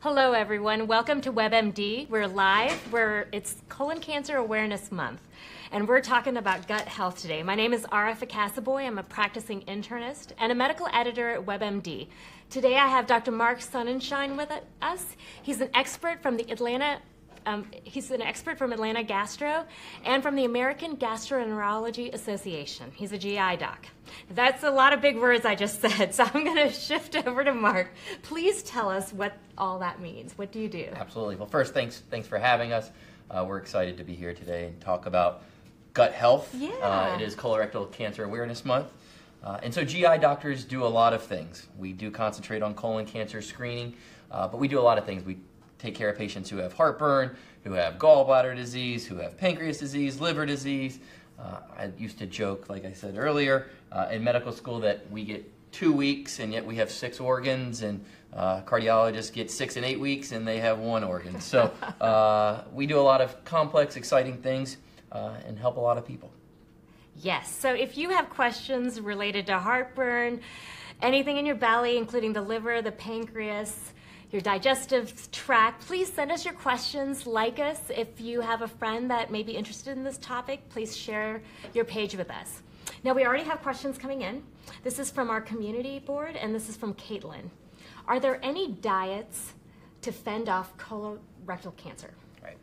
Hello everyone, welcome to WebMD. We're live, it's Colon Cancer Awareness Month, and we're talking about gut health today. My name is Arefa Cassoobhoy. I'm a practicing internist and a medical editor at WebMD. Today I have Dr. Marc Sonenshine with us. He's an expert from the Atlanta Gastro and from the American Gastroenterology Association. He's a GI doc. That's a lot of big words I just said, so I'm going to shift over to Marc. Please tell us what all that means. What do you do? Absolutely. Well, first, thanks for having us. We're excited to be here today and talk about gut health. Yeah. It is Colorectal Cancer Awareness Month. And so GI doctors do a lot of things. We do concentrate on colon cancer screening, but we do a lot of things. We take care of patients who have heartburn, who have gallbladder disease, who have pancreas disease, liver disease. I used to joke, like I said earlier, in medical school that we get 2 weeks and yet we have 6 organs, and cardiologists get 6 and 8 weeks and they have 1 organ. So we do a lot of complex, exciting things and help a lot of people. Yes, so if you have questions related to heartburn, anything in your belly, including the liver, the pancreas, your digestive tract, please send us your questions, like us. If you have a friend that may be interested in this topic, please share your page with us. Now, we already have questions coming in. This is from our community board, and this is from Caitlin. Are there any diets to fend off colorectal cancer? Right.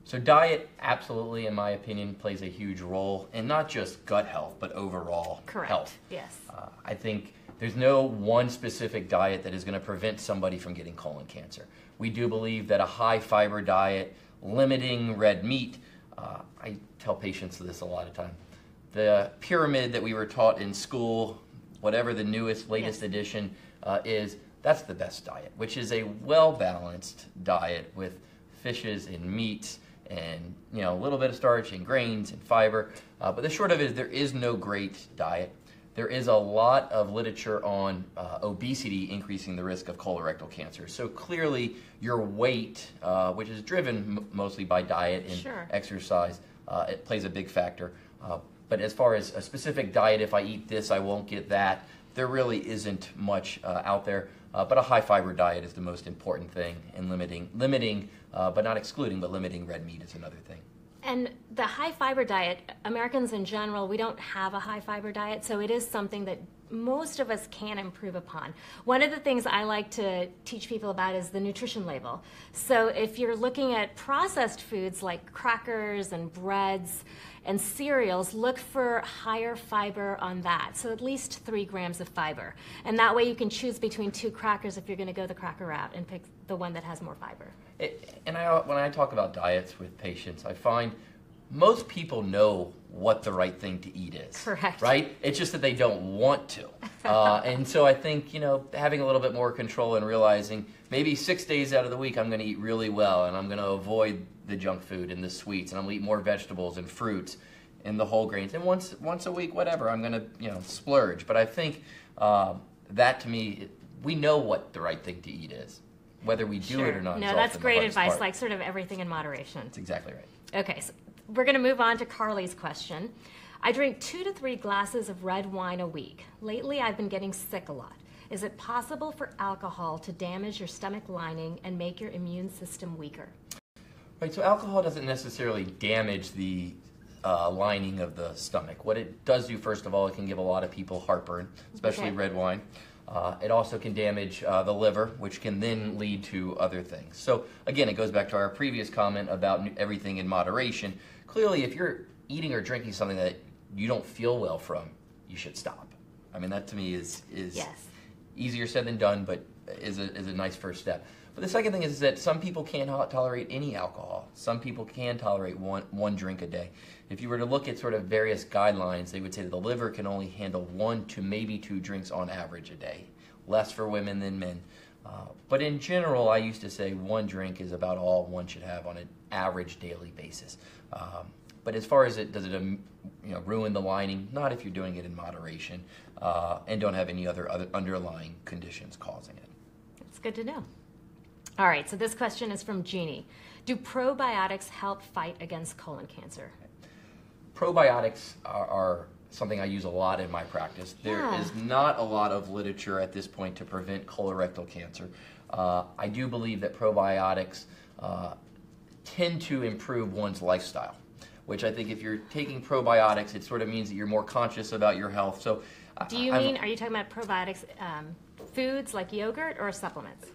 So diet, absolutely, in my opinion, plays a huge role in not just gut health, but overall health. Yes. I think there's no one specific diet that is going to prevent somebody from getting colon cancer. We do believe that a high fiber diet, limiting red meat, I tell patients this a lot of time. The pyramid that we were taught in school, whatever the latest edition is, that's the best diet, which is a well-balanced diet with fishes and meats and a little bit of starch and grains and fiber. But the short of it is there is no great diet. There is a lot of literature on obesity increasing the risk of colorectal cancer. So clearly your weight, which is driven mostly by diet and exercise, it plays a big factor. But as far as a specific diet, if I eat this, I won't get that, there really isn't much out there. But a high fiber diet is the most important thing, and limiting, but not excluding, but limiting red meat is another thing. And the high fiber diet, Americans in general, we don't have a high fiber diet, so it is something that most of us can improve upon. One of the things I like to teach people about is the nutrition label. So if you're looking at processed foods like crackers and breads and cereals, look for higher fiber on that. So at least 3 grams of fiber. And that way you can choose between 2 crackers if you're going to go the cracker route and pick the one that has more fiber. When I talk about diets with patients, I find most people know what the right thing to eat is. Correct. Right? It's just that they don't want to. And so I think, having a little bit more control and realizing maybe 6 days out of the week I'm going to eat really well, and I'm going to avoid the junk food and the sweets, and I'm going to eat more vegetables and fruits and the whole grains. And once a week, whatever, I'm going to, splurge. But I think that, to me, we know what the right thing to eat is. Whether we do it or not. No, that's great advice, like sort of everything in moderation. That's exactly right. Okay, so we're going to move on to Carly's question. I drink 2 to 3 glasses of red wine a week. Lately, I've been getting sick a lot. Is it possible for alcohol to damage your stomach lining and make your immune system weaker? Right, so alcohol doesn't necessarily damage the lining of the stomach. What it does do, first of all, it can give a lot of people heartburn, especially red wine. It also can damage the liver, which can then lead to other things. So again, it goes back to our previous comment about everything in moderation. Clearly, if you're eating or drinking something that you don't feel well from, you should stop. I mean, that to me is easier said than done, but is a nice first step. But the second thing is that some people can't tolerate any alcohol. Some people can tolerate one drink a day. If you were to look at sort of various guidelines, they would say that the liver can only handle 1 to maybe 2 drinks on average a day. Less for women than men. But in general, I used to say 1 drink is about all one should have on an average daily basis. But as far as does it ruin the lining? Not if you're doing it in moderation and don't have any other underlying conditions causing it. That's good to know. All right, so this question is from Jeannie. Do probiotics help fight against colon cancer? Probiotics are something I use a lot in my practice. There is not a lot of literature at this point to prevent colorectal cancer. I do believe that probiotics tend to improve one's lifestyle, which I think if you're taking probiotics, it sort of means that you're more conscious about your health. So, are you talking about probiotics, foods like yogurt or supplements?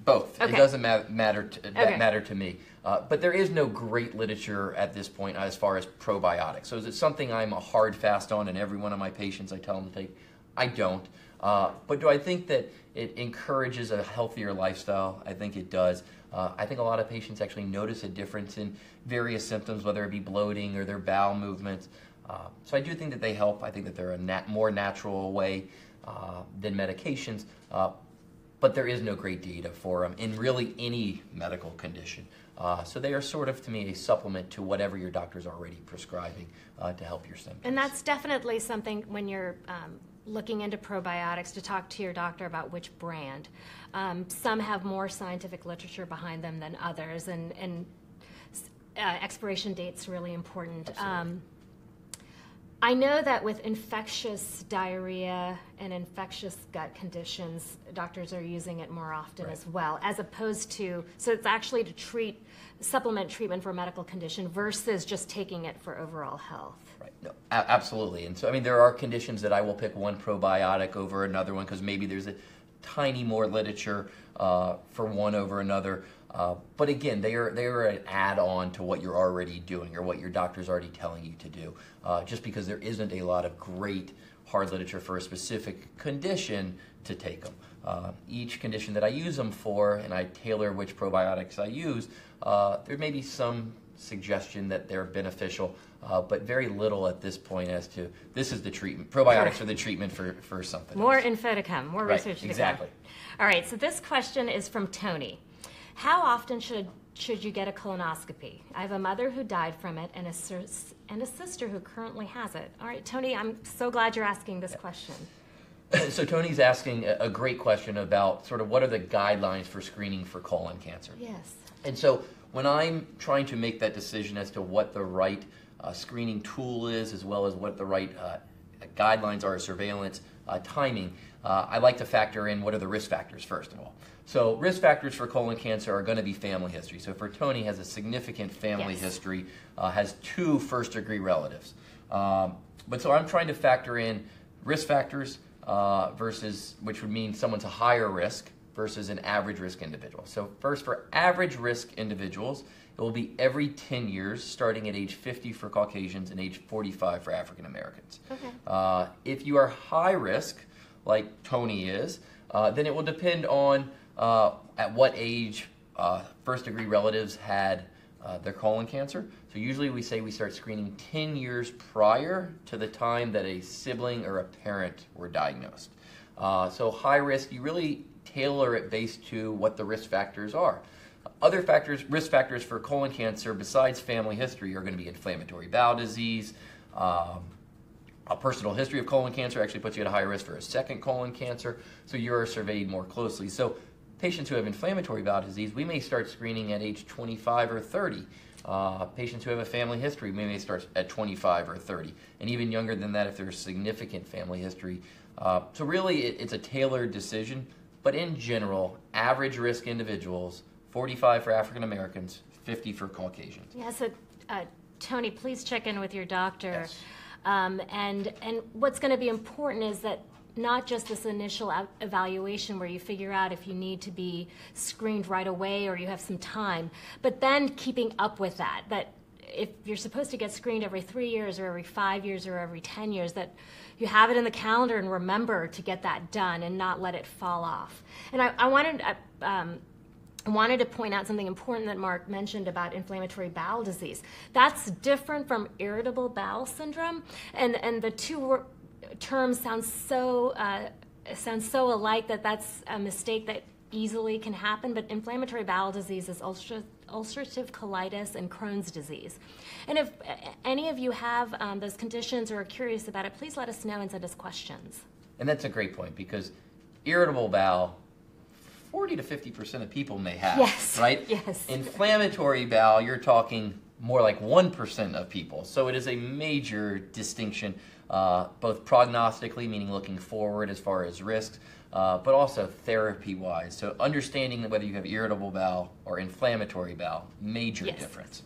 Both. Okay. It doesn't matter to me. But there is no great literature at this point as far as probiotics. So is it something I'm a hard fast on and every one of my patients I tell them to take? I don't. But do I think that it encourages a healthier lifestyle? I think it does. I think a lot of patients actually notice a difference in various symptoms, whether it be bloating or their bowel movements. So I do think that they help. I think that they're a more natural way than medications. But there is no great data for them in really any medical condition. So they are sort of, to me, a supplement to whatever your doctor's already prescribing to help your symptoms. And that's definitely something when you're looking into probiotics to talk to your doctor about which brand. Some have more scientific literature behind them than others, and expiration date's really important. I know that with infectious diarrhea and infectious gut conditions, doctors are using it more often as well, as opposed to, so it's actually to supplement treatment for a medical condition versus just taking it for overall health. Right. No, absolutely. And so, I mean, there are conditions that I will pick one probiotic over another one because maybe there's a tiny more literature for one over another. But again, they are an add-on to what you're already doing or what your doctor's already telling you to do. Just because there isn't a lot of great hard literature for a specific condition to take them. Each condition that I use them for, and I tailor which probiotics I use, there may be some suggestion that they're beneficial, but very little at this point as to this is the treatment. Probiotics are the treatment for something More else. info to come, more research to come. Exactly. All right, so this question is from Tony. How often should you get a colonoscopy? I have a mother who died from it and a sister who currently has it. All right, Tony, I'm so glad you're asking this question. So Tony's asking a great question about sort of what are the guidelines for screening for colon cancer. Yes. And so when I'm trying to make that decision as to what the right screening tool is, as well as what the right guidelines are, surveillance, timing, I like to factor in what are the risk factors first of all. So risk factors for colon cancer are going to be family history. So for Tony, has a significant family history, has 2 first-degree relatives. But so I'm trying to factor in risk factors versus, which would mean someone's a higher risk versus an average risk individual. So first, for average risk individuals, it will be every 10 years, starting at age 50 for Caucasians and age 45 for African Americans. Okay. If you are high risk, like Tony is, then it will depend on at what age first-degree relatives had their colon cancer. So usually we say we start screening 10 years prior to the time that a sibling or a parent were diagnosed. So high risk, you really tailor it based to what the risk factors are. Other factors, risk factors for colon cancer besides family history are going to be inflammatory bowel disease. A personal history of colon cancer actually puts you at a higher risk for a second colon cancer, so you're surveyed more closely. So patients who have inflammatory bowel disease, we may start screening at age 25 or 30. Patients who have a family history, we may start at 25 or 30, and even younger than that if there's significant family history. So really, it's a tailored decision, but in general, average risk individuals, 45 for African Americans, 50 for Caucasians. Yeah, so Tony, please check in with your doctor. Yes. And what's going to be important is that not just this initial evaluation where you figure out if you need to be screened right away or you have some time, but then keeping up with that if you're supposed to get screened every 3 years or every 5 years or every 10 years, that you have it in the calendar and remember to get that done and not let it fall off. And I wanted to point out something important that Marc mentioned about inflammatory bowel disease. That's different from irritable bowel syndrome, and the two terms sound so alike that that's a mistake that easily can happen. But inflammatory bowel disease is ulcerative colitis and Crohn's disease. And if any of you have those conditions or are curious about it, please let us know and send us questions. And that's a great point because irritable bowel, 40 to 50% of people may have, yes, right? Yes. Inflammatory bowel, you're talking more like 1% of people. So it is a major distinction, both prognostically, meaning looking forward as far as risks, but also therapy-wise. So understanding that whether you have irritable bowel or inflammatory bowel, major difference.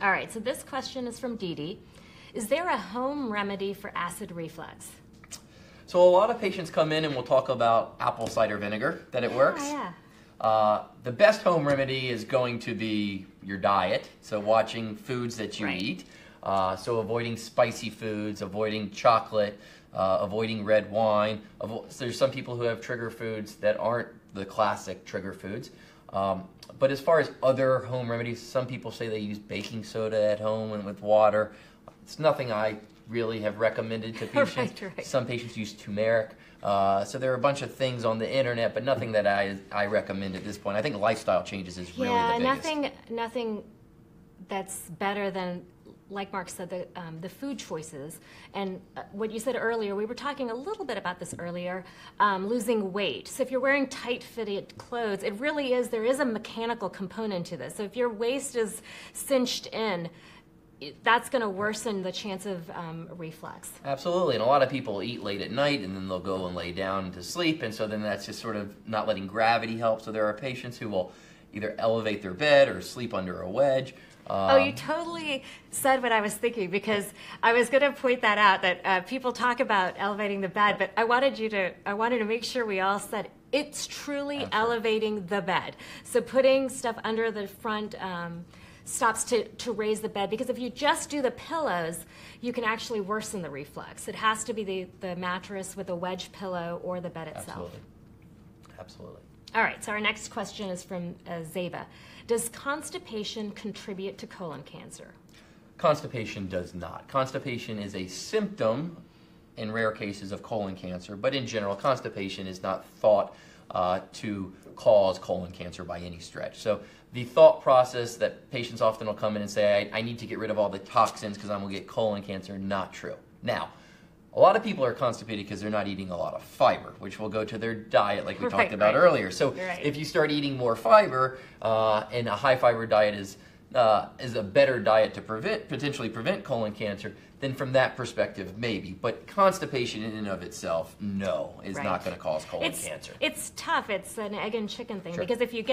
All right, so this question is from Dee Dee. Is there a home remedy for acid reflux? So a lot of patients come in and we'll talk about apple cider vinegar, that it works. The best home remedy is going to be your diet, so watching foods that you eat. So avoiding spicy foods, avoiding chocolate, avoiding red wine. There's some people who have trigger foods that aren't the classic trigger foods. But as far as other home remedies, some people say they use baking soda at home and with water. It's nothing I really have recommended to patients. Some patients use turmeric. So there are a bunch of things on the internet, but nothing that I recommend at this point. I think lifestyle changes is really the biggest. Nothing that's better than, like Marc said, the food choices. And what you said earlier, we were talking a little bit about this earlier, losing weight. So if you're wearing tight-fitted clothes, it really is, there is a mechanical component to this. So if your waist is cinched in, that's going to worsen the chance of reflux. Absolutely, and a lot of people eat late at night and then they'll go and lay down to sleep, and so then that's just sort of not letting gravity help. So there are patients who will either elevate their bed or sleep under a wedge. Oh, you totally said what I was thinking, because I was going to point that out, that people talk about elevating the bed, but I wanted to make sure we all said it's truly elevating the bed. So putting stuff under the front stops to raise the bed, because if you just do the pillows, you can actually worsen the reflux. It has to be the mattress with a wedge pillow or the bed itself. Absolutely. All right, so our next question is from Zeba. Does constipation contribute to colon cancer? Constipation does not. Constipation is a symptom in rare cases of colon cancer, but in general, constipation is not thought to cause colon cancer by any stretch. So the thought process that patients often will come in and say, I need to get rid of all the toxins because I'm going to get colon cancer, not true. Now, a lot of people are constipated because they're not eating a lot of fiber, which will go to their diet like we talked about earlier. So if you start eating more fiber, and a high fiber diet is a better diet to potentially prevent colon cancer, then from that perspective, maybe. But constipation in and of itself, no, is not going to cause colon cancer. It's tough. It's an egg and chicken thing, because if you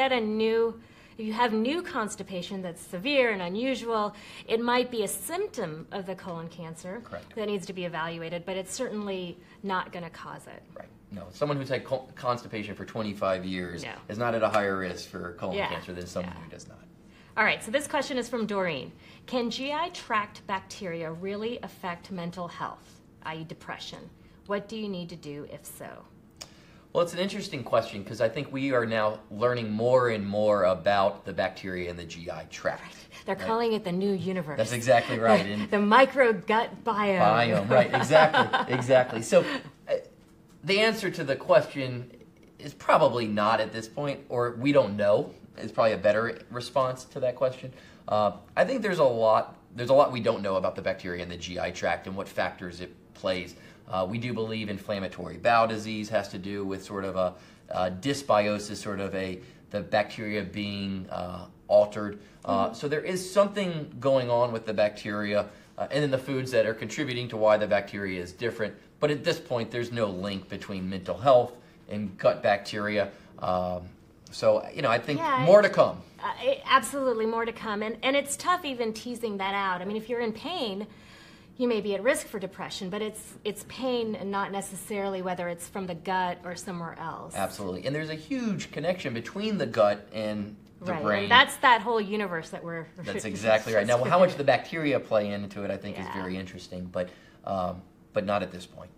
have new constipation that's severe and unusual, it might be a symptom of the colon cancer that needs to be evaluated, but it's certainly not going to cause it. Right. No, someone who's had constipation for 25 years is not at a higher risk for colon cancer than someone who does not. All right, so this question is from Doreen. Can GI tract bacteria really affect mental health, i.e. depression? What do you need to do if so? Well, it's an interesting question, because I think we are now learning more and more about the bacteria in the GI tract. They're calling it the new universe. That's exactly right. The microgut biome. Right, exactly. So the answer to the question is probably not at this point, or we don't know, is probably a better response to that question. I think there's a lot we don't know about the bacteria in the GI tract and what factors it plays. We do believe inflammatory bowel disease has to do with sort of a dysbiosis, sort of the bacteria being altered. So there is something going on with the bacteria and then the foods that are contributing to why the bacteria is different. But at this point, there's no link between mental health and gut bacteria. So, I think more to come. Absolutely, more to come. And it's tough even teasing that out. I mean, if you're in pain, you may be at risk for depression, but it's pain and not necessarily whether it's from the gut or somewhere else. Absolutely. And there's a huge connection between the gut and the brain. And that's that whole universe that we're... That's exactly right. Now, how much the bacteria play into it, I think, is very interesting, but not at this point.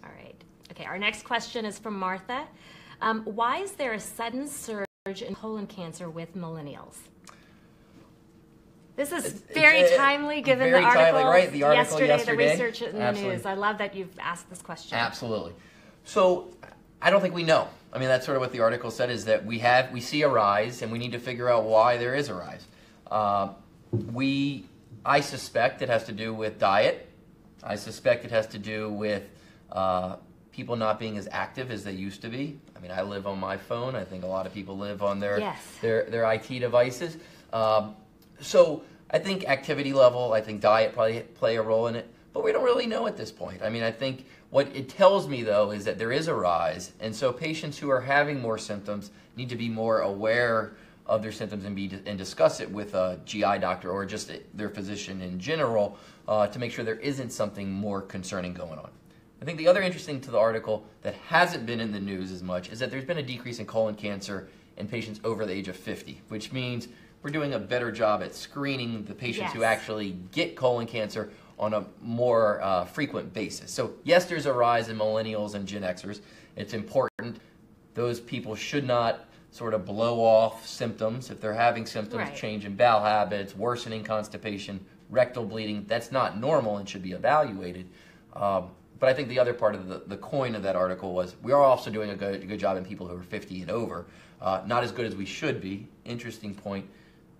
All right. Okay, our next question is from Martha. Why is there a sudden surge in colon cancer with millennials? This is very timely, given the article, yesterday, the research in the news. I love that you've asked this question. Absolutely. So I don't think we know. I mean, that's sort of what the article said, is that we see a rise, and we need to figure out why there is a rise. I suspect it has to do with diet. I suspect it has to do with people not being as active as they used to be. I mean, I live on my phone. I think a lot of people live on their IT devices. So I think activity level, I think diet probably play a role in it, but we don't really know at this point. I mean, I think what it tells me, though, is that there is a rise, and so patients who are having more symptoms need to be more aware of their symptoms and discuss it with a GI doctor or just their physician in general to make sure there isn't something more concerning going on. I think the other interesting to the article that hasn't been in the news as much is that there's been a decrease in colon cancer in patients over the age of 50, which means we're doing a better job at screening the patients who actually get colon cancer on a more frequent basis. So yes, there's a rise in millennials and Gen Xers. It's important. Those people should not sort of blow off symptoms. If they're having symptoms, change in bowel habits, worsening constipation, rectal bleeding, that's not normal and should be evaluated. But I think the other part of the coin of that article was we are also doing a good job in people who are 50 and over. Not as good as we should be. Interesting point,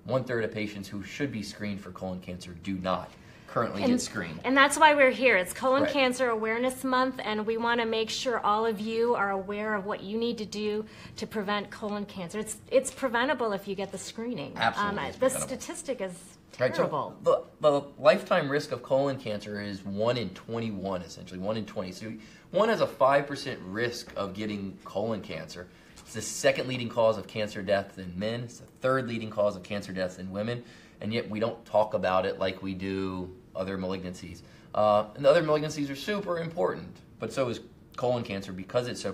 1/3 of patients who should be screened for colon cancer do not currently get screened. And that's why we're here. It's Colon Cancer Awareness Month, and we want to make sure all of you are aware of what you need to do to prevent colon cancer. It's preventable if you get the screening. Absolutely. The statistic is terrible. So the lifetime risk of colon cancer is 1 in 21, essentially, 1 in 20. So one has a 5% risk of getting colon cancer. It's the second leading cause of cancer death in men. It's the third leading cause of cancer deaths in women. And yet we don't talk about it like we do other malignancies. And the other malignancies are super important, but so is colon cancer because it's so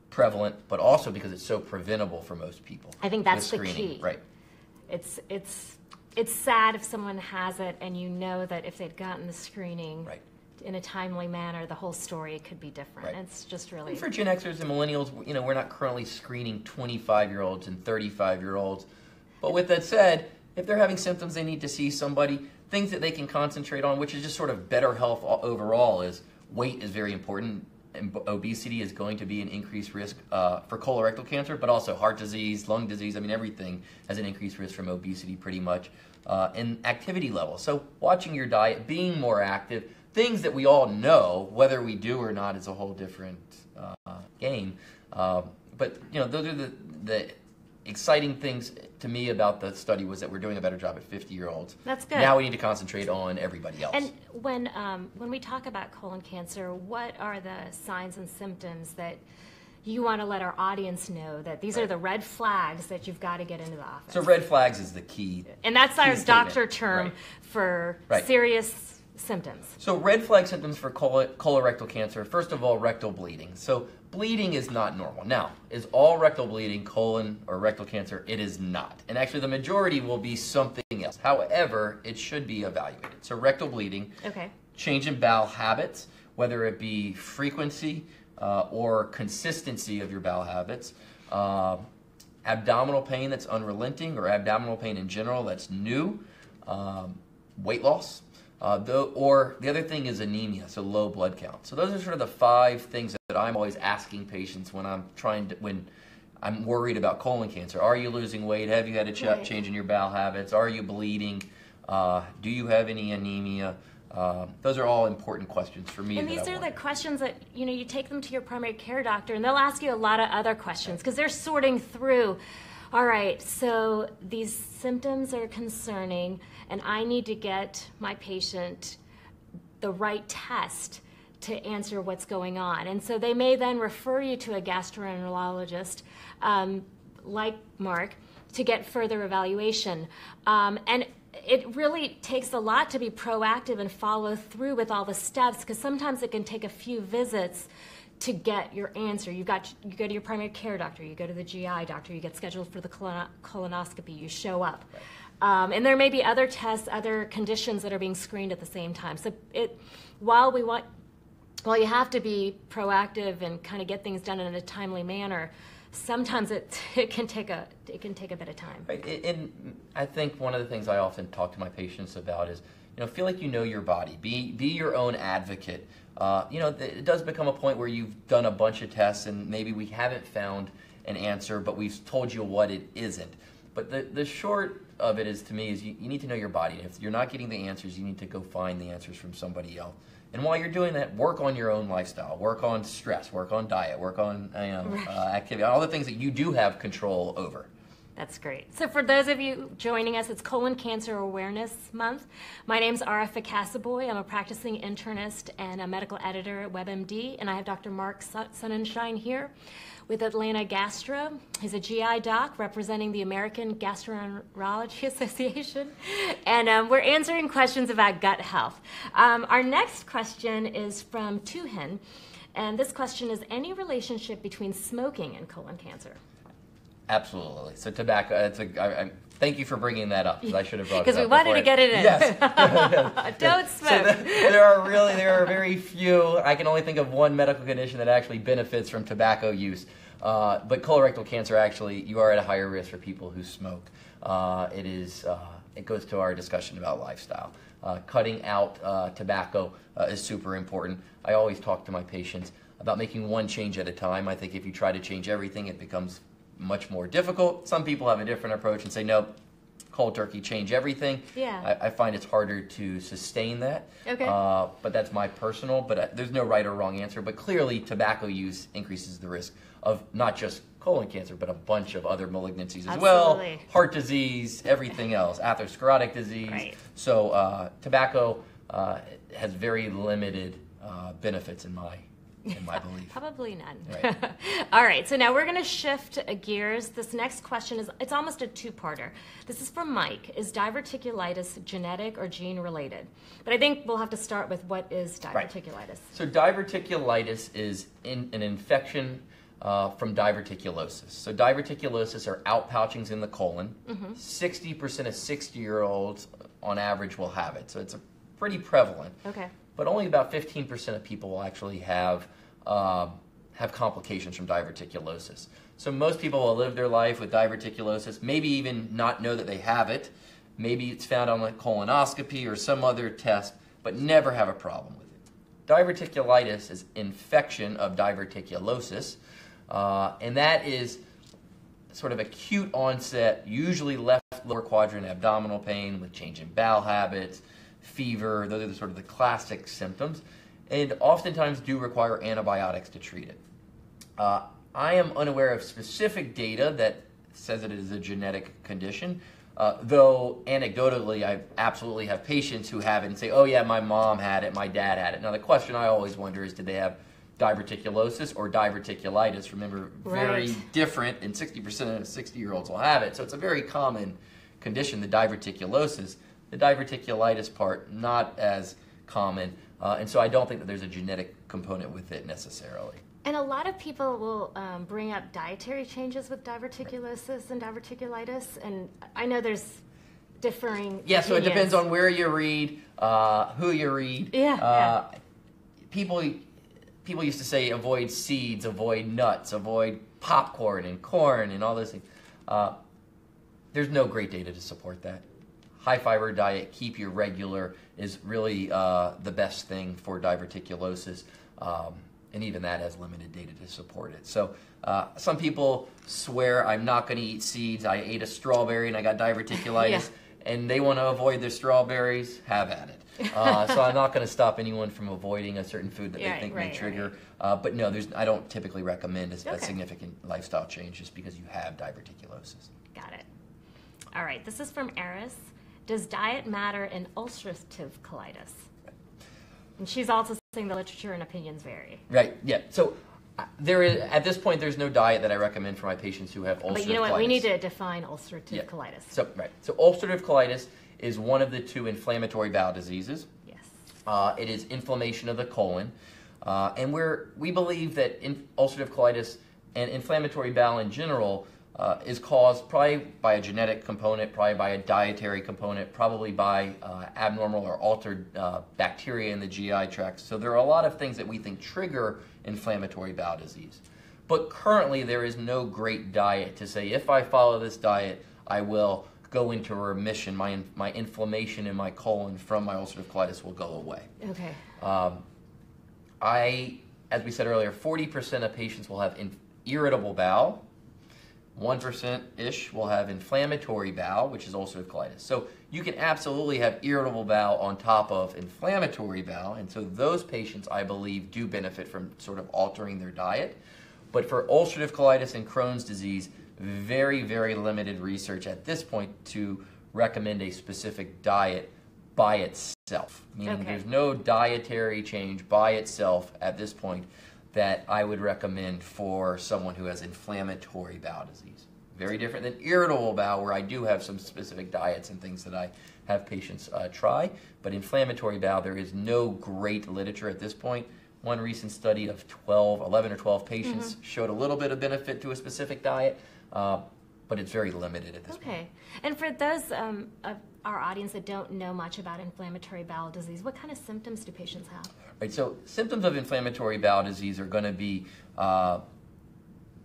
prevalent, but also because it's so preventable for most people. I think that's the key. Right. It's sad if someone has it and you know that if they'd gotten the screening in a timely manner, the whole story could be different. It's just really... And for Gen Xers and millennials, we're not currently screening 25-year-olds and 35-year-olds. But with that said, if they're having symptoms, they need to see somebody. Things that they can concentrate on, which is just sort of better health overall, is weight is very important. And obesity is going to be an increased risk for colorectal cancer, but also heart disease, lung disease. I mean, everything has an increased risk from obesity pretty much. And activity level. So watching your diet, being more active, things that we all know, whether we do or not is a whole different game. But, those are the exciting things to me about the study was that we're doing a better job at 50-year-olds. That's good. Now we need to concentrate on everybody else. And when we talk about colon cancer, what are the signs and symptoms that you want to let our audience know that these are the red flags that you've got to get into the office? So red flags is the key. And that's our doctor term for serious symptoms. So red flag symptoms for colorectal cancer, first of all, rectal bleeding. So bleeding is not normal. Now, is all rectal bleeding colon or rectal cancer? It is not. And actually the majority will be something else. However, it should be evaluated. So rectal bleeding, change in bowel habits, whether it be frequency or consistency of your bowel habits, abdominal pain that's unrelenting or abdominal pain in general that's new, weight loss, or the other thing is anemia, so low blood count. So those are sort of the 5 things that I'm always asking patients when I'm worried about colon cancer. Are you losing weight? Have you had a change in your bowel habits? Are you bleeding? Do you have any anemia? Those are all important questions for me. And these are the questions that, you take them to your primary care doctor and they'll ask you a lot of other questions because they're sorting through, all right, so these symptoms are concerning and I need to get my patient the right test to answer what's going on. And so they may then refer you to a gastroenterologist like Marc to get further evaluation. And it really takes a lot to be proactive and follow through with all the steps because sometimes it can take a few visits to get your answer. You go to your primary care doctor, you go to the GI doctor, you get scheduled for the colonoscopy, you show up. And there may be other tests, other conditions that are being screened at the same time. So while you have to be proactive and kind of get things done in a timely manner, sometimes it can take a bit of time. Right. And I think one of the things I often talk to my patients about is, feel like you know your body. Be your own advocate. It does become a point where you've done a bunch of tests and maybe we haven't found an answer, but we've told you what it isn't. But the short of it is, to me, is you need to know your body. And if you're not getting the answers, you need to go find the answers from somebody else. And while you're doing that, work on your own lifestyle. Work on stress. Work on diet. Work on activity. All the things that you do have control over. That's great. So for those of you joining us, it's Colon Cancer Awareness Month. My name's Arefa Cassoobhoy. I'm a practicing internist and a medical editor at WebMD, and I have Dr. Marc Sonenshine here with Atlanta Gastro. He's a GI doc representing the American Gastroenterology Association, and we're answering questions about gut health. Our next question is from Tuhin, and this question is, any relationship between smoking and colon cancer? Absolutely. So tobacco, thank you for bringing that up, because I should have brought it up. Because we wanted to get it in. Yes. Don't smoke. So there are very few. I can only think of one medical condition that actually benefits from tobacco use. But colorectal cancer, actually, you are at a higher risk for people who smoke. It goes to our discussion about lifestyle. Cutting out tobacco is super important. I always talk to my patients about making one change at a time. I think if you try to change everything, it becomes much more difficult. Some people have a different approach and say, nope, cold turkey, change everything. Yeah. I find it's harder to sustain that. Okay. But that's my personal, there's no right or wrong answer. But clearly, tobacco use increases the risk of not just colon cancer, but a bunch of other malignancies as well. Heart disease, everything else, atherosclerotic disease. Right. So tobacco has very limited benefits in my belief. Probably none. Right. All right, so now we're going to shift gears. This next question it's almost a two-parter. This is from Mike. Is diverticulitis genetic or gene-related? But I think we'll have to start with what is diverticulitis. Right. So diverticulitis is an infection from diverticulosis. So diverticulosis are outpouchings in the colon. 60% of 60-year-olds on average will have it. So it's pretty prevalent. Okay. But only about 15% of people will actually have complications from diverticulosis. So most people will live their life with diverticulosis, maybe even not know that they have it. Maybe it's found on a colonoscopy or some other test, but never have a problem with it. Diverticulitis is infection of diverticulosis, and that is sort of acute onset, usually left lower quadrant abdominal pain with change in bowel habits, fever. Those are sort of the classic symptoms, and oftentimes do require antibiotics to treat it. I am unaware of specific data that says it is a genetic condition, though anecdotally I absolutely have patients who have it and say, oh yeah, my mom had it, my dad had it. Now the question I always wonder is, did they have diverticulosis or diverticulitis? Remember, very different, and 60% of 60-year-olds will have it. So it's a very common condition, the diverticulosis. The diverticulitis part, not as common, and so I don't think that there's a genetic component with it necessarily. And a lot of people will bring up dietary changes with diverticulosis and diverticulitis, and I know there's differing Yeah, opinions. so it depends on where you read, who you read. Yeah. People used to say avoid seeds, avoid nuts, avoid popcorn and corn and all those things. There's no great data to support that. High fiber diet, keep you regular, is really the best thing for diverticulosis, and even that has limited data to support it. So some people swear, I'm not going to eat seeds, I ate a strawberry and I got diverticulitis, and they want to avoid their strawberries, have at it. So I'm not going to stop anyone from avoiding a certain food that they think may trigger. But no, I don't typically recommend a significant lifestyle change just because you have diverticulosis. Got it. All right, this is from Eris. Does diet matter in ulcerative colitis? And she's also saying the literature and opinions vary. Right, yeah. So at this point, there's no diet that I recommend for my patients who have ulcerative colitis. But you know what? We need to define ulcerative colitis. So ulcerative colitis is one of the two inflammatory bowel diseases. Yes. It is inflammation of the colon. And we believe that ulcerative colitis and inflammatory bowel in general is caused probably by a genetic component, probably by a dietary component, probably by abnormal or altered bacteria in the GI tract. So there are a lot of things that we think trigger inflammatory bowel disease. But currently there is no great diet to say, if I follow this diet, I will go into remission. My inflammation in my colon from my ulcerative colitis will go away. Okay. As we said earlier, 40% of patients will have irritable bowel. 1%-ish will have inflammatory bowel, which is ulcerative colitis. So you can absolutely have irritable bowel on top of inflammatory bowel, and so those patients, I believe, do benefit from sort of altering their diet. But for ulcerative colitis and Crohn's disease, very, very limited research at this point to recommend a specific diet by itself. Meaning there's no dietary change by itself at this point that I would recommend for someone who has inflammatory bowel disease. Very different than irritable bowel, where I do have some specific diets and things that I have patients try. But inflammatory bowel, there is no great literature at this point. One recent study of 11 or 12 patients showed a little bit of benefit to a specific diet, but it's very limited at this point. Okay. And for those of our audience that don't know much about inflammatory bowel disease, what kind of symptoms do patients have? Right, so symptoms of inflammatory bowel disease are going to be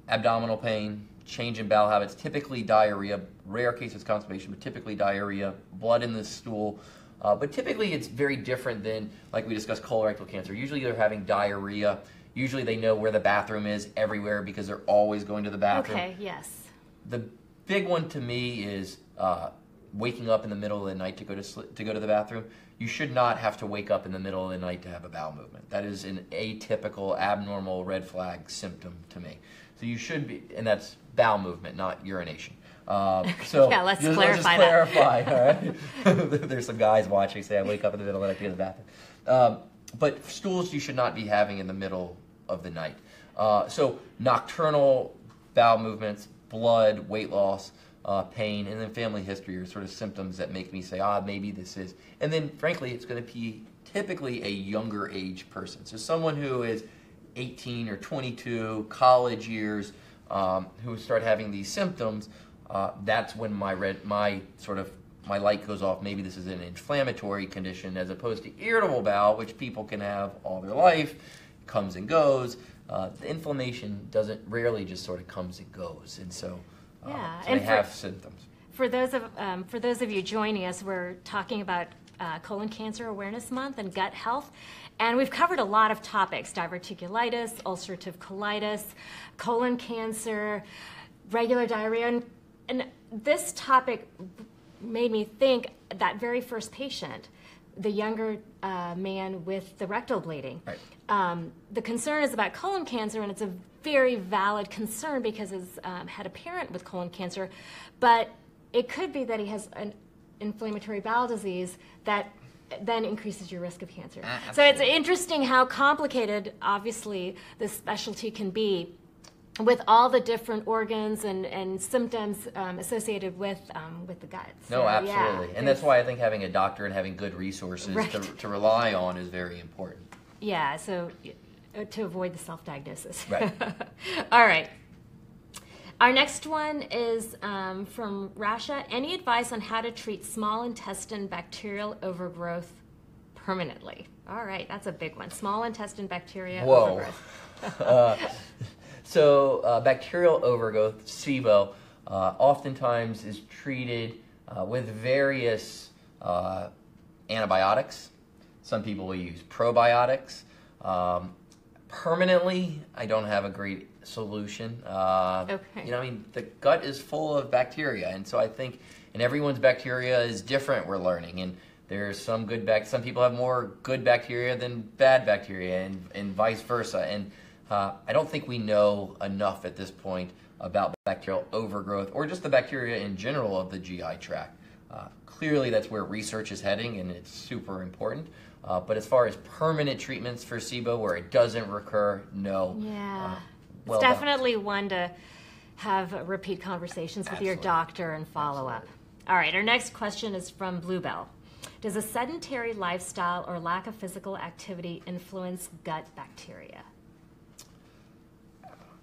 abdominal pain, change in bowel habits, typically diarrhea, rare cases constipation, but typically diarrhea, blood in the stool. But typically it's very different than, like we discussed, colorectal cancer. Usually they're having diarrhea. Usually they know where the bathroom is everywhere because they're always going to the bathroom. Okay, yes. The big one to me is waking up in the middle of the night to go to the bathroom. You should not have to wake up in the middle of the night to have a bowel movement. That is an atypical, abnormal red flag symptom to me. So you should be, and that's bowel movement, not urination. So yeah, let's just clarify that. All right? There's some guys watching say I wake up in the middle of the night to go to the bathroom. But stools you should not be having in the middle of the night. So nocturnal bowel movements, blood, weight loss, pain, and then family history are sort of symptoms that make me say, maybe this is. And then, frankly, it's going to be typically a younger age person. So someone who is 18 or 22, college years, who start having these symptoms, that's when my light goes off. Maybe this is an inflammatory condition as opposed to irritable bowel, which people can have all their life, comes and goes. The inflammation rarely just sort of comes and goes, and so they have symptoms. For those of you joining us, we're talking about Colon Cancer Awareness Month and gut health, and we've covered a lot of topics: diverticulitis, ulcerative colitis, colon cancer, regular diarrhea, and this topic made me think that very first patient, the younger man with the rectal bleeding. Right. The concern is about colon cancer, and it's a very valid concern because he's had a parent with colon cancer, but it could be that he has an inflammatory bowel disease that then increases your risk of cancer. So it's interesting how complicated, obviously, this specialty can be with all the different organs and symptoms associated with the gut. So, no, absolutely. Yeah, and that's why I think having a doctor and having good resources to rely on is very important. Yeah, so to avoid the self-diagnosis. Right. All right. Our next one is from Rasha. Any advice on how to treat small intestine bacterial overgrowth permanently? All right, that's a big one. Small intestine bacteria overgrowth. So bacterial overgrowth, SIBO, oftentimes is treated with various antibiotics. Some people will use probiotics. Permanently, I don't have a great solution. The gut is full of bacteria, and so I think, and everyone's bacteria is different, we're learning, and there's some good some people have more good bacteria than bad bacteria, and vice versa, and I don't think we know enough at this point about bacterial overgrowth or just the bacteria in general of the GI tract. Clearly that's where research is heading, and it's super important. But as far as permanent treatments for SIBO where it doesn't recur, no. Yeah. It's definitely one to have repeat conversations with your doctor and follow up. All right, our next question is from Bluebell. Does a sedentary lifestyle or lack of physical activity influence gut bacteria?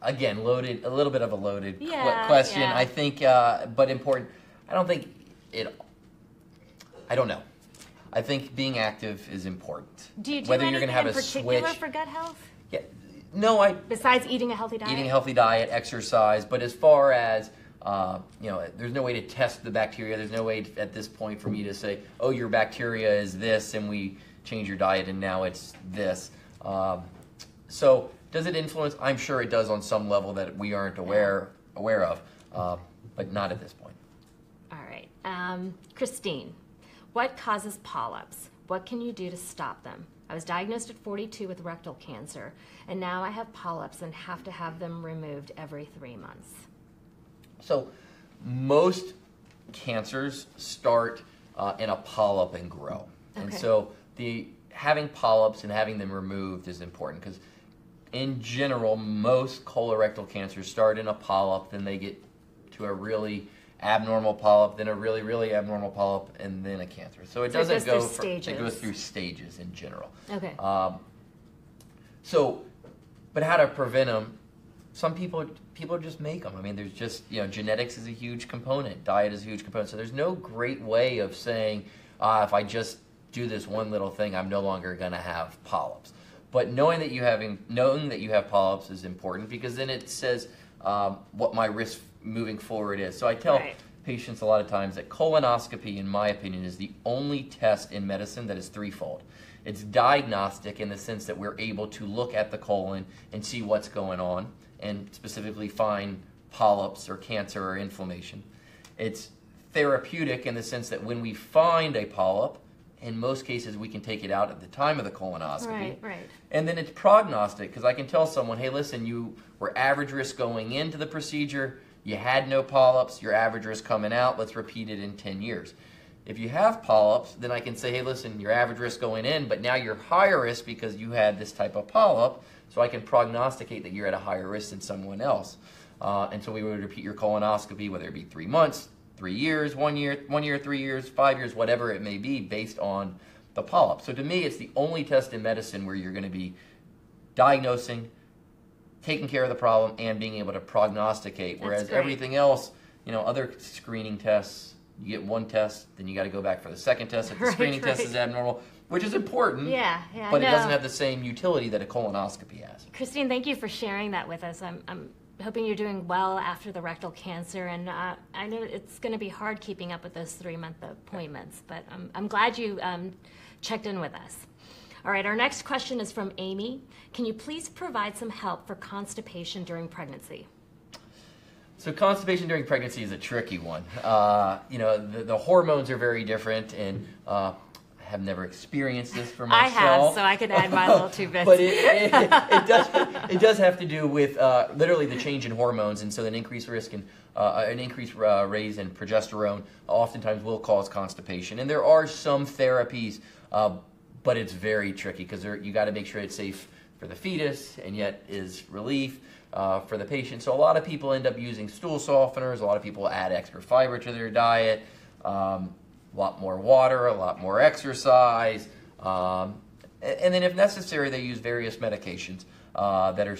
Again, a little bit of a loaded question. Yeah. I think, but important. I don't know. I think being active is important. Do you do whether anything you're gonna have in a particular switch for gut health? Yeah. No, besides eating a healthy diet? Eating a healthy diet, exercise, but as far as, there's no way to test the bacteria. There's no way at this point for me to say, oh, your bacteria is this, and we change your diet, and now it's this. So does it influence? I'm sure it does on some level that we aren't aware of, but not at this point. All right. Christine, what causes polyps? What can you do to stop them? I was diagnosed at 42 with rectal cancer, and now I have polyps and have to have them removed every 3 months. So most cancers start in a polyp and grow. Okay. And so having polyps and having them removed is important because in general, most colorectal cancers start in a polyp, then they get to a really abnormal polyp, then a really, really abnormal polyp, and then a cancer. So it doesn't go for, it goes through stages in general. Okay. But how to prevent them? Some people just make them. I mean, there's just, genetics is a huge component. Diet is a huge component. So there's no great way of saying, if I just do this one little thing, I'm no longer going to have polyps. But knowing that you have polyps is important because then it says what my risk moving forward is. So I tell patients a lot of times that colonoscopy, in my opinion, is the only test in medicine that is threefold. It's diagnostic in the sense that we're able to look at the colon and see what's going on and specifically find polyps or cancer or inflammation. It's therapeutic in the sense that when we find a polyp, in most cases we can take it out at the time of the colonoscopy. Right. And then it's prognostic because I can tell someone, hey, listen, you were average risk going into the procedure, you had no polyps, your average risk coming out, let's repeat it in 10 years. If you have polyps, then I can say, hey, listen, your average risk going in, but now you're higher risk because you had this type of polyp, so I can prognosticate that you're at a higher risk than someone else. And so we would repeat your colonoscopy, whether it be 3 months, 3 years, 1 year, 3 years, 5 years, whatever it may be, based on the polyp. So to me, it's the only test in medicine where you're going to be diagnosing, taking care of the problem, and being able to prognosticate. Whereas everything else, other screening tests, you get one test, then you got to go back for the second test if the screening test is abnormal, which is important, but it doesn't have the same utility that a colonoscopy has. Christine, thank you for sharing that with us. I'm hoping you're doing well after the rectal cancer, and I know it's going to be hard keeping up with those 3-month appointments, but I'm glad you checked in with us. All right, our next question is from Amy. Can you please provide some help for constipation during pregnancy? So constipation during pregnancy is a tricky one. The hormones are very different, and I have never experienced this for myself. I have, so I could add my little 2 bits. But it does have to do with literally the change in hormones, and so an increased risk and an increased raise in progesterone oftentimes will cause constipation. And there are some therapies, but it's very tricky because you got to make sure it's safe for the fetus and yet is relief for the patient. So a lot of people end up using stool softeners. A lot of people add extra fiber to their diet. A lot more water, a lot more exercise, and then if necessary, they use various medications that are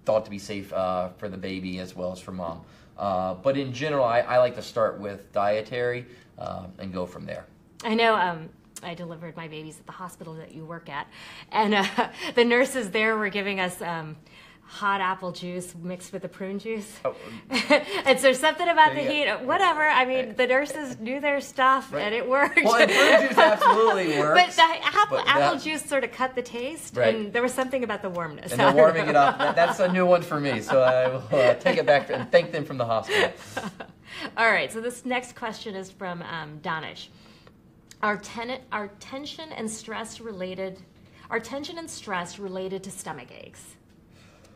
thought to be safe for the baby as well as for mom. But in general, I like to start with Dietary and go from there. I know I delivered my babies at the hospital that you work at, and the nurses there were giving us hot apple juice mixed with the prune juice. Oh. And so something about the heat, whatever. I mean, the nurses knew their stuff, and it worked. Well, and prune juice absolutely works. But the apple juice sort of cut the taste, and there was something about the warmness. And they're warming it up. That's a new one for me, so I will take it back and thank them from the hospital. All right, so this next question is from Danish. Are tension and stress related to stomach aches?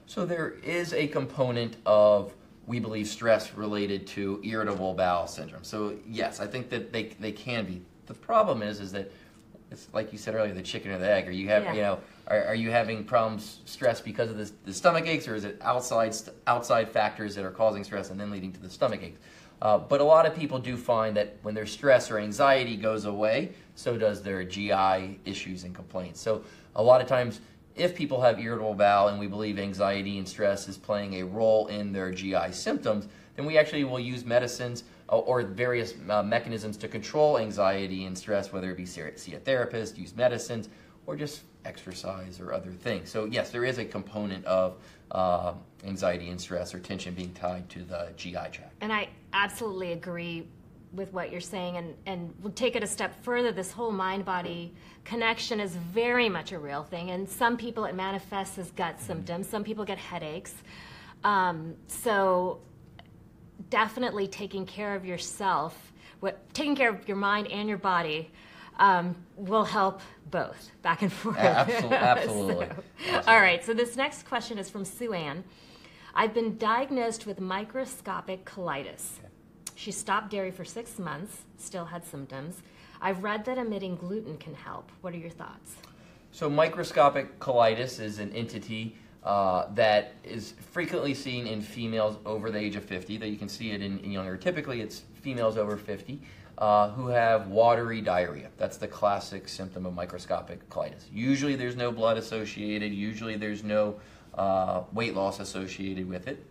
So there is a component of, we believe, stress related to irritable bowel syndrome. So yes, I think that they can be. The problem is that it's like you said earlier, the chicken or the egg. Are you having problems, stress because of the stomach aches, or is it outside factors that are causing stress and then leading to the stomach aches? But a lot of people do find that when their stress or anxiety goes away, so does their GI issues and complaints. So a lot of times, if people have irritable bowel and we believe anxiety and stress is playing a role in their GI symptoms, then we actually will use medicines or various mechanisms to control anxiety and stress, whether it be see a therapist, use medicines, or just exercise or other things. So yes, there is a component of anxiety and stress or tension being tied to the GI tract. And I absolutely agree with what you're saying, and we'll take it a step further. This whole mind-body connection is very much a real thing, and some people it manifests as gut symptoms. Some people get headaches. So definitely taking care of yourself, taking care of your mind and your body will help both, back and forth. Absolutely. All right, so this next question is from Sue Ann. I've been diagnosed with microscopic colitis. Okay. She stopped dairy for 6 months, still had symptoms. I've read that omitting gluten can help. What are your thoughts? So microscopic colitis is an entity that is frequently seen in females over the age of 50, that you can see it in younger. Typically it's females over 50 who have watery diarrhea. That's the classic symptom of microscopic colitis. Usually there's no blood associated, usually there's no weight loss associated with it.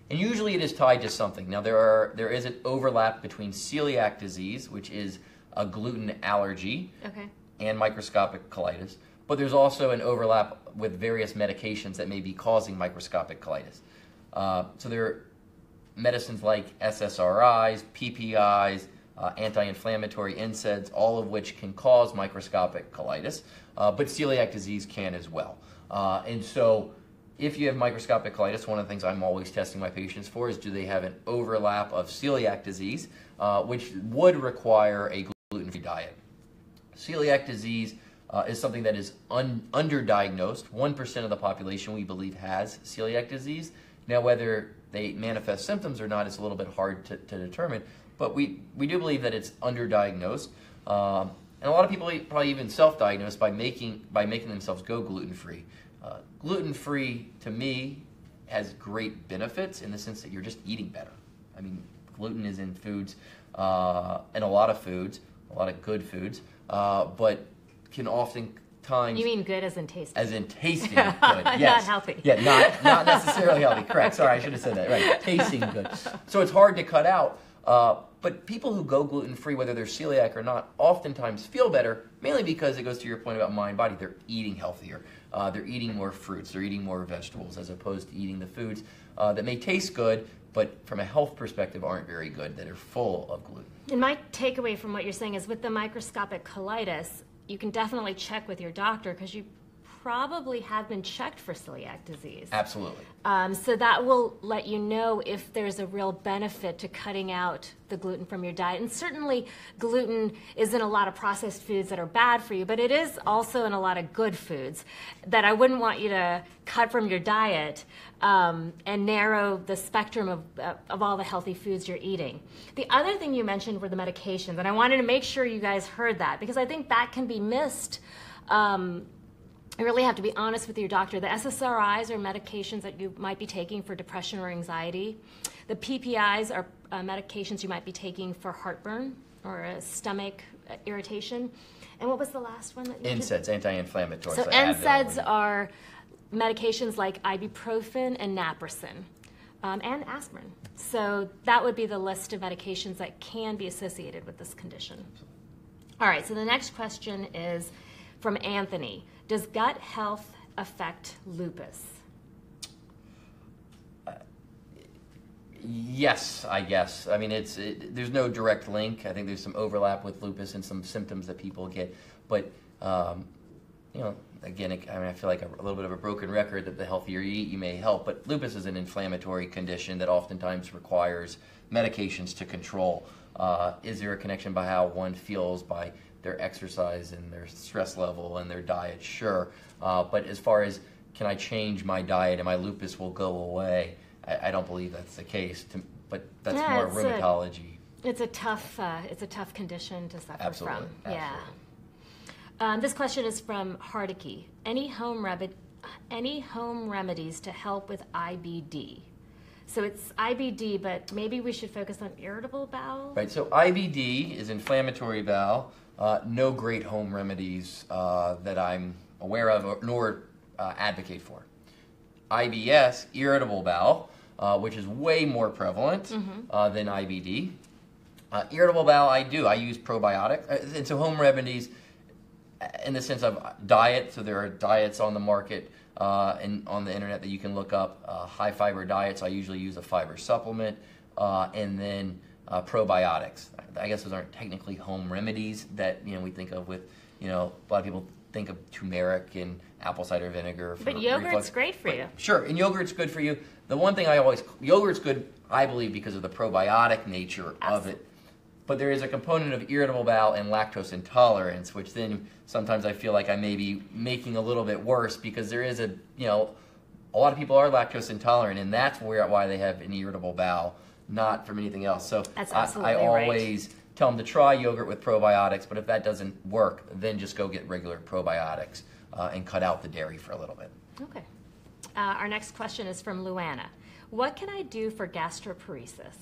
And usually it is tied to something. Now there is an overlap between celiac disease, which is a gluten allergy, Okay. and microscopic colitis. But there's also an overlap with various medications that may be causing microscopic colitis. So there are medicines like SSRIs, PPIs, anti-inflammatory NSAIDs, all of which can cause microscopic colitis, but celiac disease can as well. And so if you have microscopic colitis, one of the things I'm always testing my patients for is do they have an overlap of celiac disease, which would require a gluten-free diet. Celiac disease is something that is underdiagnosed. 1% of the population, we believe, has celiac disease. Now, whether they manifest symptoms or not is a little bit hard to determine, but we do believe that it's underdiagnosed. And a lot of people probably even self-diagnose by making themselves go gluten-free. Gluten-free, to me, has great benefits in the sense that you're just eating better. I mean, gluten is in foods, in a lot of foods, a lot of good foods, but can oftentimes... You mean good as in tasty? As in tasting good, yes. Not healthy. Yeah, not necessarily healthy, correct. Sorry, I should have said that, right. Tasting good. So it's hard to cut out, but people who go gluten-free, whether they're celiac or not, oftentimes feel better, mainly because it goes to your point about mind-body. They're eating healthier. They're eating more fruits. They're eating more vegetables, as opposed to eating the foods that may taste good, but from a health perspective aren't very good, that are full of gluten. And my takeaway from what you're saying is with the microscopic colitis, you can definitely check with your doctor because you probably have been checked for celiac disease. Absolutely. So that will let you know if there's a real benefit to cutting out the gluten from your diet. And certainly gluten is in a lot of processed foods that are bad for you, but it is also in a lot of good foods that I wouldn't want you to cut from your diet and narrow the spectrum of all the healthy foods you're eating. The other thing you mentioned were the medications, and I wanted to make sure you guys heard that because I think that can be missed. You really have to be honest with your doctor. The SSRIs are medications that you might be taking for depression or anxiety. The PPIs are medications you might be taking for heartburn or a stomach irritation. And what was the last one that you NSAIDs, anti-inflammatories. So NSAIDs are medications like ibuprofen and naproxen and aspirin. So that would be the list of medications that can be associated with this condition. All right, so the next question is from Anthony. Does gut health affect lupus? Yes, I guess. I mean, there's no direct link. I think there's some overlap with lupus and some symptoms that people get. But, you know, again, I feel like a little bit of a broken record that the healthier you eat, you may help. But lupus is an inflammatory condition that oftentimes requires medications to control. Is there a connection by how one feels by their exercise and their stress level and their diet? Sure. But as far as can I change my diet and my lupus will go away, I don't believe that's the case. But that's more rheumatology. It's a tough condition to suffer Absolutely. from. Yeah. This question is from Hardicke. Any home remedies to help with IBD? So it's IBD, but maybe we should focus on irritable bowel? Right, so IBD is inflammatory bowel. No great home remedies that I'm aware of nor advocate for. IBS, irritable bowel, which is way more prevalent than IBD. Irritable bowel, I use probiotics. And so home remedies in the sense of diet, so there are diets on the market and on the internet that you can look up. High fiber diets, I usually use a fiber supplement, and then probiotics. I guess those aren't technically home remedies that we think of with a lot of people think of turmeric and apple cider vinegar. But yogurt's great for you. Sure, and yogurt's good for you. The one thing yogurt's good, I believe, because of the probiotic nature of it. But there is a component of irritable bowel and lactose intolerance, which then sometimes I feel like I may be making a little bit worse because there is a a lot of people are lactose intolerant, and that's why they have an irritable bowel, not from anything else. So That's I absolutely always tell them to try yogurt with probiotics, but if that doesn't work, then just go get regular probiotics and cut out the dairy for a little bit. Okay. Our next question is from Luana. What can I do for gastroparesis?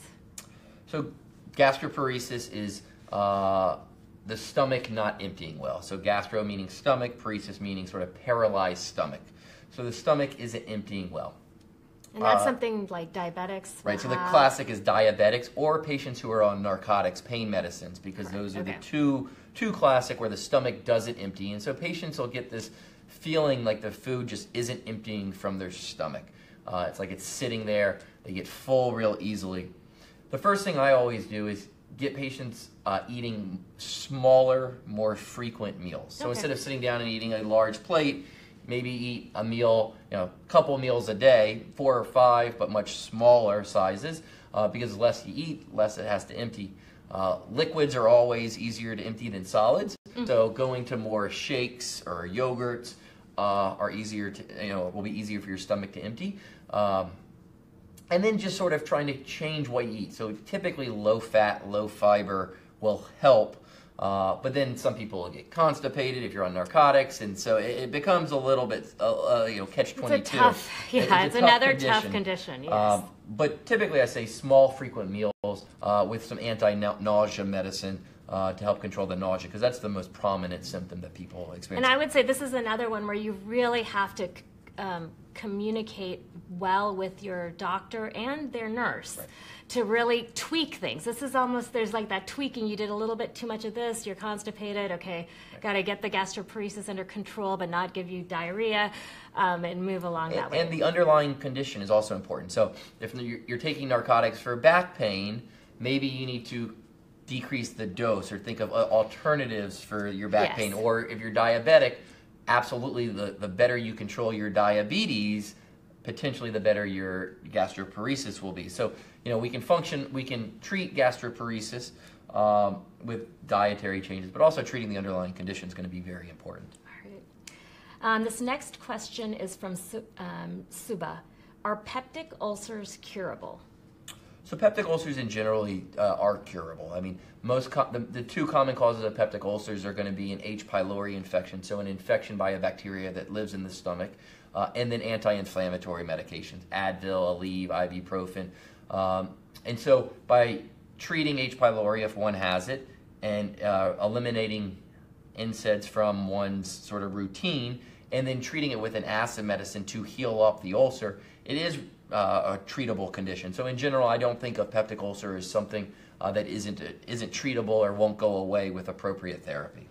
So gastroparesis is the stomach not emptying well. So gastro meaning stomach, paresis meaning sort of paralyzed stomach. So the stomach isn't emptying well. And that's something like diabetics. Right, so the classic is diabetics or patients who are on narcotics, pain medicines, because those are the two classic where the stomach doesn't empty. And so patients will get this feeling like the food just isn't emptying from their stomach. It's like it's sitting there. They get full real easily. The first thing I always do is get patients eating smaller, more frequent meals. So instead of sitting down and eating a large plate, maybe eat a meal, a couple meals a day, 4 or 5, but much smaller sizes, because the less you eat, less it has to empty. Liquids are always easier to empty than solids, so going to more shakes or yogurts are easier to, will be easier for your stomach to empty. And then just sort of trying to change what you eat. So typically low fat, low fiber will help. But then some people will get constipated if you're on narcotics, and so it becomes a little bit, catch-22. It's a tough, it's another tough condition, yes. But typically I say small, frequent meals with some anti-nausea medicine to help control the nausea, because that's the most prominent symptom that people experience. And I would say this is another one where you really have to communicate well with your doctor and their nurse. Right. To really tweak things. This is almost, there's like that tweaking. You did a little bit too much of this, you're constipated, okay, got to get the gastroparesis under control but not give you diarrhea, and move along that way. And the underlying condition is also important. So if you're taking narcotics for back pain, maybe you need to decrease the dose or think of alternatives for your back pain. Or if you're diabetic, absolutely the better you control your diabetes, potentially the better your gastroparesis will be. So, we can treat gastroparesis with dietary changes, but also treating the underlying condition is going to be very important. All right. This next question is from Suba. Are peptic ulcers curable? So peptic ulcers in general are curable. I mean, the 2 common causes of peptic ulcers are going to be an H. pylori infection, so an infection by a bacteria that lives in the stomach, and then anti-inflammatory medications, Advil, Aleve, ibuprofen. And so by treating H. pylori if one has it and eliminating NSAIDs from one's sort of routine, and then treating it with an acid medicine to heal up the ulcer, it is a treatable condition. So in general, I don't think a peptic ulcer is something that isn't treatable or won't go away with appropriate therapy.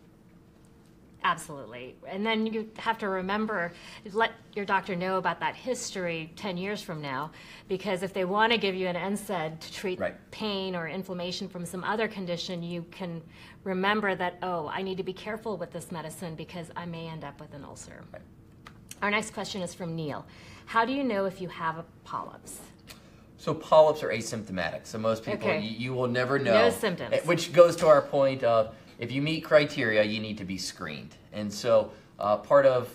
Absolutely. And then you have to remember, let your doctor know about that history 10 years from now, because if they want to give you an NSAID to treat pain or inflammation from some other condition, you can remember that, I need to be careful with this medicine because I may end up with an ulcer. Right. Our next question is from Neil. How do you know if you have a polyps? So polyps are asymptomatic. So most people, you will never know. No symptoms. Which goes to our point of, if you meet criteria, you need to be screened. And so part of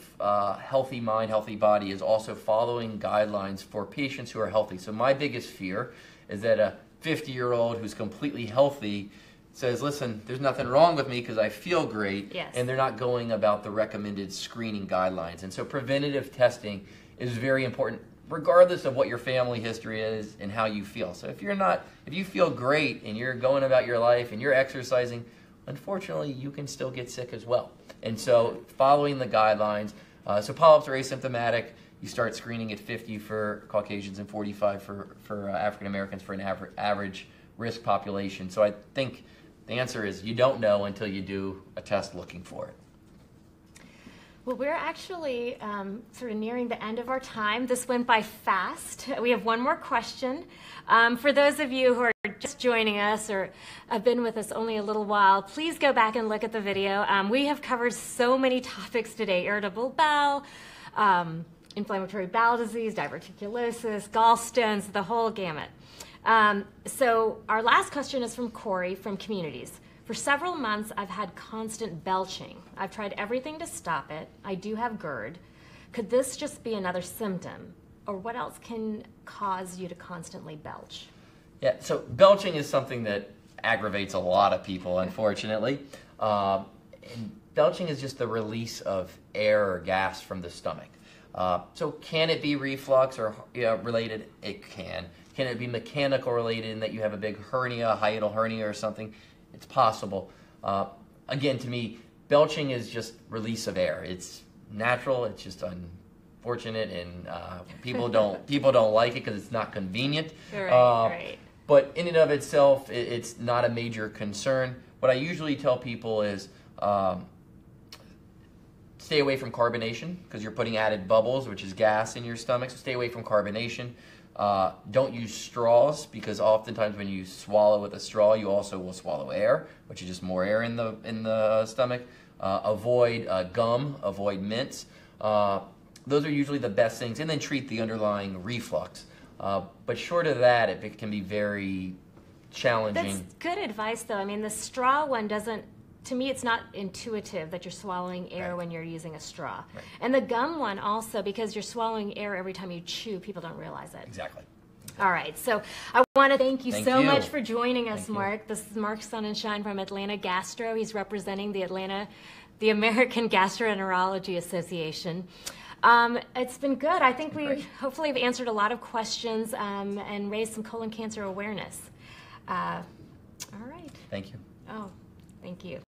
healthy mind, healthy body is also following guidelines for patients who are healthy. So my biggest fear is that a 50-year-old who's completely healthy says, listen, there's nothing wrong with me because I feel great, and they're not going about the recommended screening guidelines. And so preventative testing is very important, regardless of what your family history is and how you feel. So if you feel great and you're going about your life and you're exercising, unfortunately, you can still get sick as well. And so following the guidelines, so polyps are asymptomatic. You start screening at 50 for Caucasians and 45 for African Americans for an average risk population. So I think the answer is you don't know until you do a test looking for it. Well, we're actually sort of nearing the end of our time. This went by fast. We have one more question. For those of you who are just joining us or have been with us only a little while, please go back and look at the video. We have covered so many topics today: irritable bowel, inflammatory bowel disease, diverticulosis, gallstones, the whole gamut. So our last question is from Corey from Communities. For several months, I've had constant belching. I've tried everything to stop it. I do have GERD. Could this just be another symptom? or what else can cause you to constantly belch? Yeah, so belching is something that aggravates a lot of people, unfortunately. And belching is just the release of air or gas from the stomach. So can it be reflux or related? It can. Can it be mechanical related in that you have a big hernia, hiatal hernia or something? It's possible. Again, to me, belching is just release of air. It's natural. It's just unfortunate, and people don't like it because it's not convenient. Right. But in and of itself, it's not a major concern. What I usually tell people is stay away from carbonation because you're putting added bubbles, which is gas, in your stomach. So stay away from carbonation. Don't use straws because oftentimes when you swallow with a straw, you also will swallow air, which is just more air in the stomach. Avoid gum. Avoid mints. Those are usually the best things, and then treat the underlying reflux. But short of that, it can be very challenging. That's good advice, though. I mean, the straw one doesn't, to me, it's not intuitive that you're swallowing air when you're using a straw. Right. And the gum one also, because you're swallowing air every time you chew, people don't realize it. Exactly. All right, so I want to thank you so much for joining us, Marc. This is Marc Sonenshine from Atlanta Gastro. He's representing the American Gastroenterology Association. It's been good. I think we hopefully have answered a lot of questions and raised some colon cancer awareness. All right. Thank you. Oh, thank you.